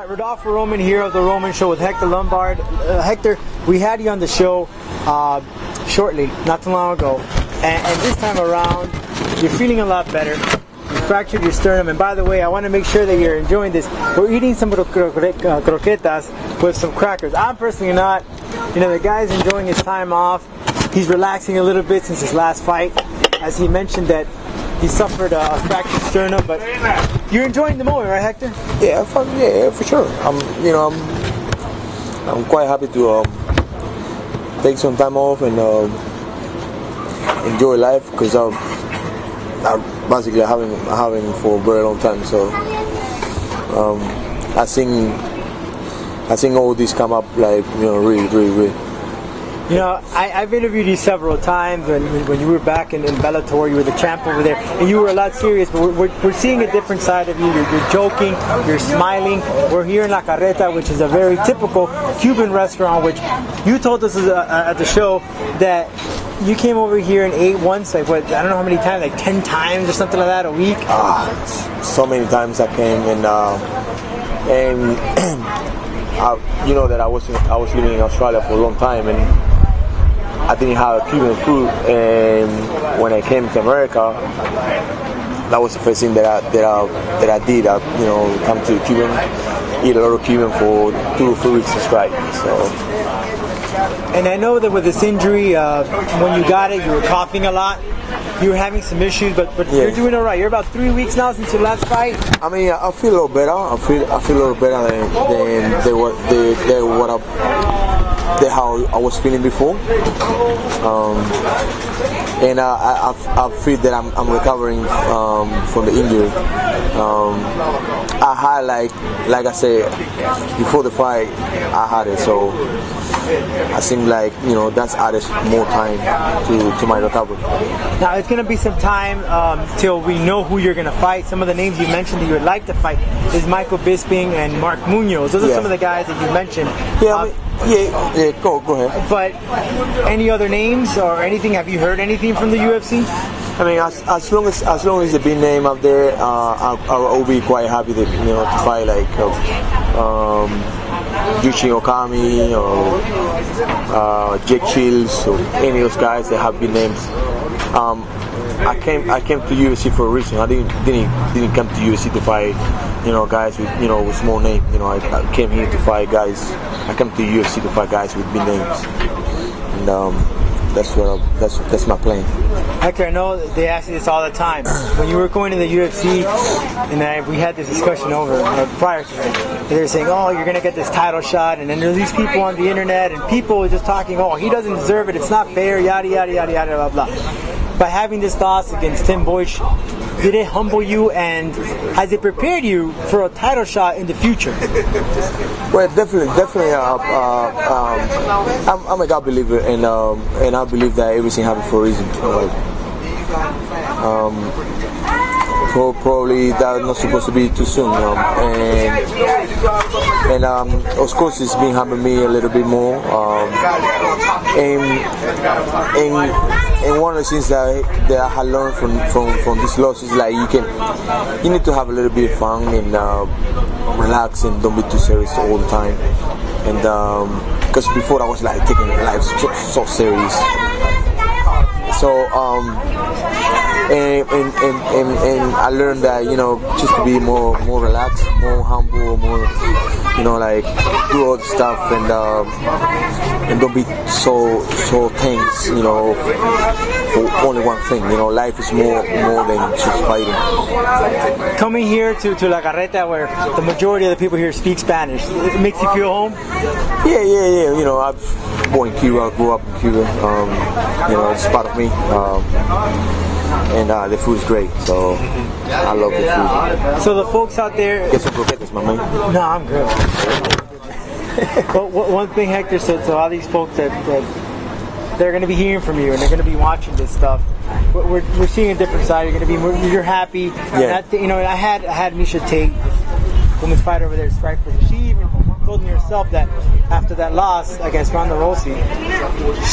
Rodolfo Roman here of the Roman Show with Hector Lombard. Hector, we had you on the show shortly, not too long ago, and this time around, you're feeling a lot better. You fractured your sternum, and by the way, I want to make sure that you're enjoying this. We're eating some croquetas with some crackers. I'm personally not. You know, the guy's enjoying his time off. He's relaxing a little bit since his last fight, as he mentioned that he suffered a fractured sternum, but you're enjoying the moment, right, Hector? Yeah, for sure. I'm quite happy to take some time off and enjoy life, because I basically haven't for a very long time. So I think all this come up like, you know, really. You know, I've interviewed you several times when you were back in Bellator. You were the champ over there, and you were a lot serious, but we're seeing a different side of you. You're joking, you're smiling. We're here in La Carreta, which is a very typical Cuban restaurant, which you told us at the show that you came over here and ate once, like what, I don't know how many times, like 10 times or something like that a week? So many times I came, and you know that I was living in Australia for a long time, and I didn't have Cuban food, and when I came to America, that was the first thing that I did. You know, come to Cuban, eat a lot of Cuban for 2 or 3 weeks straight. So. And I know that with this injury, when you got it, you were coughing a lot. You were having some issues, but yeah. You're doing all right. You're about 3 weeks now since your last fight. I mean, I feel a little better. I feel a little better than how I was feeling before. And I feel that I'm recovering from the injury. I had like I said before the fight, I had it, so I think, like, you know, that's added more time to my recovery. Now it's going to be some time till we know who you're going to fight. Some of the names you mentioned that you would like to fight is Michael Bisping and Mark Munoz. Those are some of the guys that you mentioned. Yeah, go ahead. But any other names or anything? Have you heard anything from the UFC? I mean, as long as the big name up there, I'll be quite happy to, you know, to fight like Yushin Okami or Jake Shields or any of those guys that have big names. I came to UFC for a reason. I didn't come to UFC to fight, you know, guys with, you know, with small name. You know, I came here to fight guys. I come to UFC to fight guys with big names, and that's my plan. Hector, I know they ask you this all the time. When you were going to the UFC, and we had this discussion prior to it, they were saying, oh, you're going to get this title shot, and then there's these people on the internet, and people are just talking, oh, he doesn't deserve it, it's not fair, yada, yada, yada, yada, blah, blah. By having this loss against Tim Boyce, did it humble you, and has it prepared you for a title shot in the future? Well, definitely. I'm a God believer, and I believe that everything happens for a reason. Probably that's not supposed to be too soon, and of course it's been helping me a little bit more. And one of the things that I had learned from this loss is, like, you need to have a little bit of fun and relax and don't be too serious all the time. And because before I was like taking life so serious. So and I learned that, you know, just to be more relaxed, more humble, more, you know, like, do all the stuff and don't be so tense, you know, for only one thing. You know, life is more than just fighting. Coming here to La Carreta, where the majority of the people here speak Spanish, it makes you feel home? Yeah. You know, I was born in Cuba, I grew up in Cuba. You know, it's part of me. And the food is great, so I love the food. So the folks out there... Get some croquetas, my man. No, I'm good. But one thing Hector said, so all these folks that they're going to be hearing from you and they're going to be watching this stuff, we're seeing a different side. You're happy. Yeah. You know, I had Misha Tate, Cuban Fighter over there, Striker. She even told me herself that after that loss against Ronda Rousey,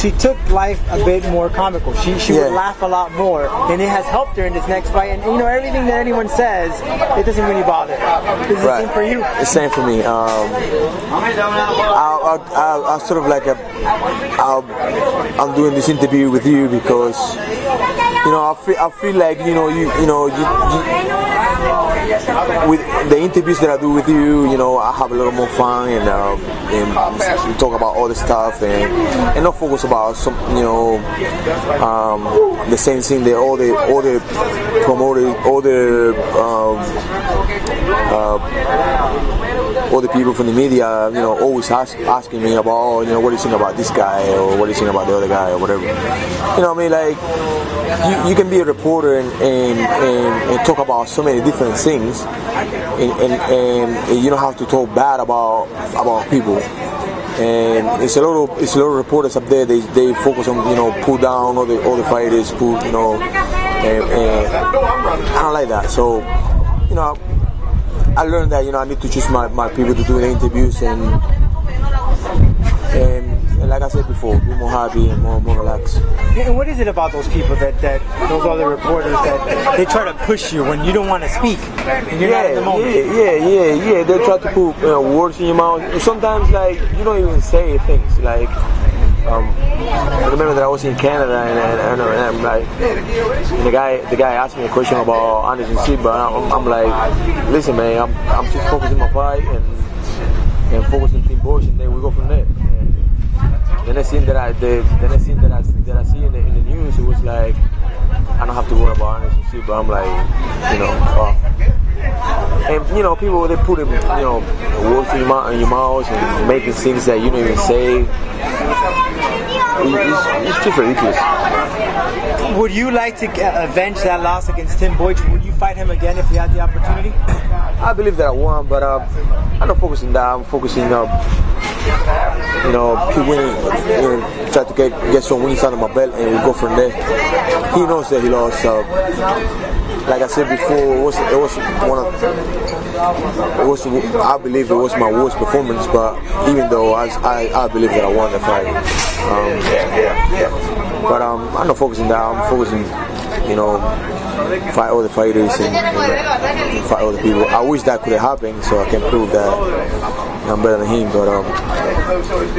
she took life a bit more comical. She would laugh a lot more, and it has helped her in this next fight. And you know, everything that anyone says, it doesn't really bother her. Is it the same for you? The same for me. I sort of like I'm doing this interview with you because you know I feel like you with the interviews that I do with you, you know, I have a little more fun and we talk about all the stuff and not focus about some, you know, the same thing that all the promoters, all the people from the media, you know, always asking me about, oh, you know, what do you think about this guy or what do you think about the other guy or whatever. You know what I mean? Like, you can be a reporter and talk about so many different things, and you don't have to talk bad about people. And it's a lot of reporters up there. They focus on, you know, pull down all the fighters, you know, and I don't like that. So, you know, I learned that, you know, I need to choose my people to do the interviews and like I said before, be more happy and more relaxed. And what is it about those people that those other reporters that they try to push you when you don't want to speak and you're not in the moment? Yeah. They try to put words in your mouth. Sometimes, like, you don't even say things. Like, I remember that I was in Canada and I'm like, and the guy asked me a question about Anderson Silva. I'm like, listen, man, I'm just focusing on my fight and focusing on Team Boys, and then we go from there. The next thing that I see in the news, it was like, I don't have to worry about Anderson Silva. I'm like, you know, and you know, people, they put, you know, words in your mouth and making things that you don't even say. It's just ridiculous. Would you like to avenge that loss against Tim Boyd? Would you fight him again if you had the opportunity? I believe that I won, but I'm not focusing on that. I'm focusing on, you know, keep winning, you know, try to get some wins under my belt, and we'll go from there. He knows that he lost. Like I said before, I believe it was my worst performance, but even though I believe that I won the fight. But I'm not focusing that. I'm focusing, you know, fight all the fighters and fight all the people. I wish that could have happened so I can prove that I'm better than him, but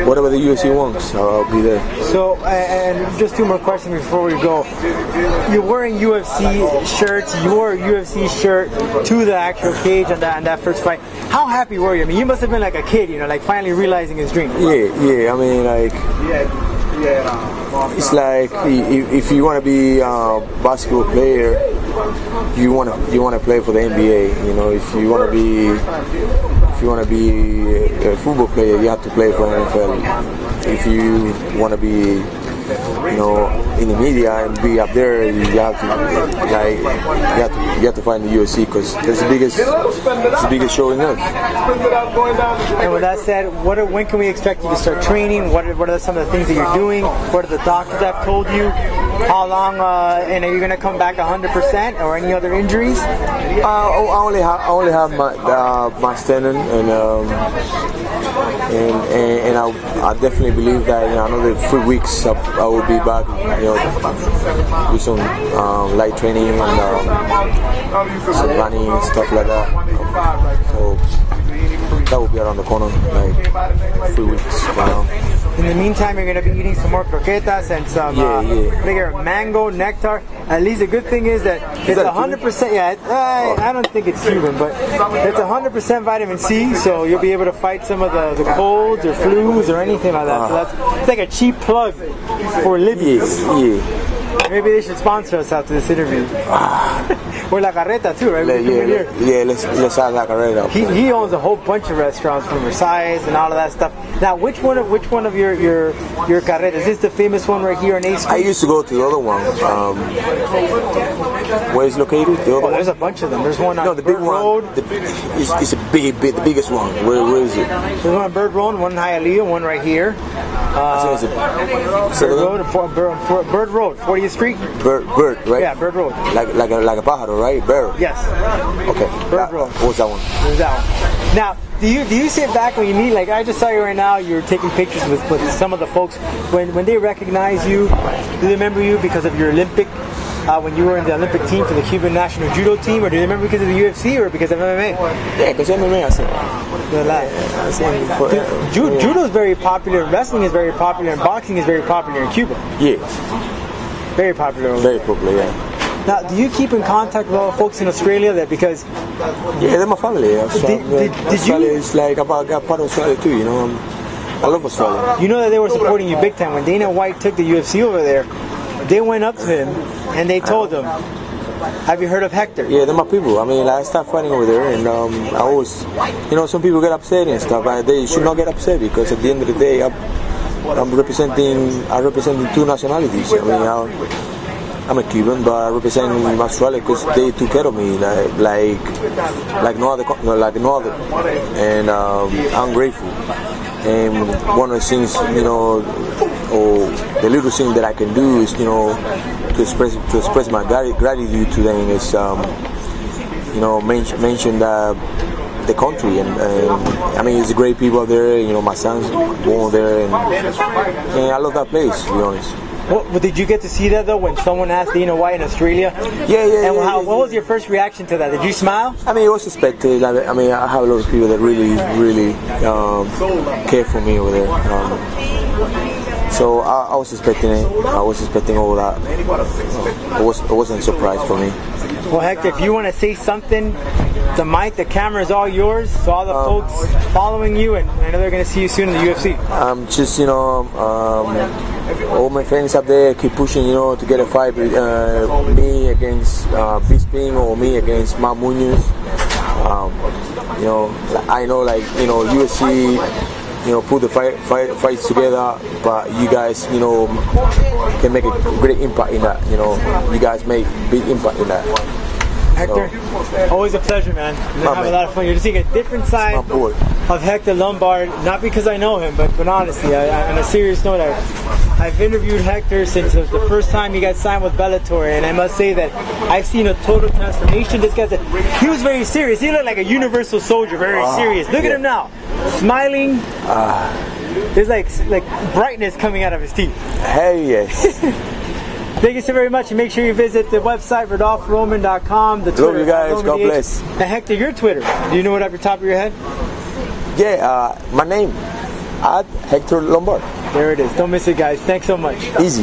whatever the UFC wants, I'll be there. So, and just two more questions before we go. You're wearing UFC shirts. You wore a UFC shirt to the actual cage on that first fight. How happy were you? I mean, you must have been like a kid, you know, like finally realizing his dream. Yeah. I mean, like, it's like if you want to be a basketball player, you want to play for the NBA. You know, if you want to be a football player, you have to play for NFL. If you want to be, you know, in the media and be up there, you have to find the UFC because it's the biggest show in Earth. And with that said, when can we expect you to start training? What are some of the things that you're doing? What are the doctors have told you? How long? And are you going to come back 100% or any other injuries? I only have my sternum and I definitely believe that in another 3 weeks I will be back, you know, with some light training and some running and stuff like that. So that will be around the corner, like 3 weeks from now. In the meantime, you're going to be eating some more croquetas and some mango, nectar. At least the good thing is that it's 100%. Yeah, I don't think it's Cuban, but it's 100% vitamin C, so you'll be able to fight some of the colds or flus or anything like that. So it's like a cheap plug for Libya. Yeah. Maybe they should sponsor us after this interview. Or La Carreta too, right? Let's have La Carreta. He owns a whole bunch of restaurants from Versailles and all of that stuff. Now, which one of your Carreta? Is this the famous one right here on 8th Street? I used to go to the other one. Where is located? The other one? There's a bunch of them. There's one on the big Road. It's the biggest one. Where is it? There's one on Bird Road, one in Hialeah, one right here. Bird Road, 40th Street. Bird, right? Yeah, Bird Road. Like a pájaro, right? Bird. Yes. Okay. Bird Road. What's that one? There's that one. Now, do you sit back when you meet? Like I just saw you right now. You're taking pictures with some of the folks. When they recognize you, do they remember you because of your Olympic? When you were in the Olympic team for the Cuban national judo team, or do you remember because of the UFC or because of MMA? Yeah, because MMA, I said. Judo is very popular, wrestling is very popular, and boxing is very popular in Cuba. Yeah. Very popular. Very popular, yeah. Now, do you keep in contact with all the folks in Australia? That because yeah, they're my family. Did Australia you? is like I got part of Australia too. You know, I love Australia. You know that they were supporting you big time when Dana White took the UFC over there. They went up to him and they told him, "Have you heard of Hector?" Yeah, they're my people. I mean, I started fighting over there, and I always, you know, some people get upset and stuff, but they should not get upset because at the end of the day, I'm representing two nationalities. I mean, I'm a Cuban, but I represent Australia because they took care of me like no other, and I'm grateful. And one of the things, you know, or the little thing that I can do is, you know, to express my gratitude to them is, you know, mention the country, and I mean, it's great people there. You know, my son's born there, and I love that place, to be honest. Well, did you get to see that though when someone asked Dana White in Australia? Yeah. And what was your first reaction to that? Did you smile? I mean, it was expected. I mean, I have a lot of people that really care for me over there. So I was expecting it. I was expecting all that. It wasn't a surprise for me. Well, Hector, if you want to say something, the mic, the camera is all yours. So all the folks following you, and I know they're going to see you soon in the UFC. Just, you know, all my friends up there keep pushing, you know, to get a fight with me against Bisping or me against Matt Munoz. You know, I know, like, you know, UFC, you know, put the fights together, but you guys, you know, can make a great impact in that. You know, you guys make big impact in that. Hector, always a pleasure, man. Have a lot of fun. You're just seeing a different side of Hector Lombard, not because I know him, but honestly, on a serious note, I've interviewed Hector since the first time he got signed with Bellator, and I must say that I've seen a total transformation. This guy's he was very serious. He looked like a universal soldier, very serious. Look at him now, smiling. There's like brightness coming out of his teeth. Hey, yes. Thank you so very much, and make sure you visit the website rodolforoman.com. The Twitter. Love you guys. God bless. And Hector, your Twitter. Do you know it off the top of your head? Yeah, my name, @Hector Lombard. There it is. Don't miss it, guys. Thanks so much. Easy.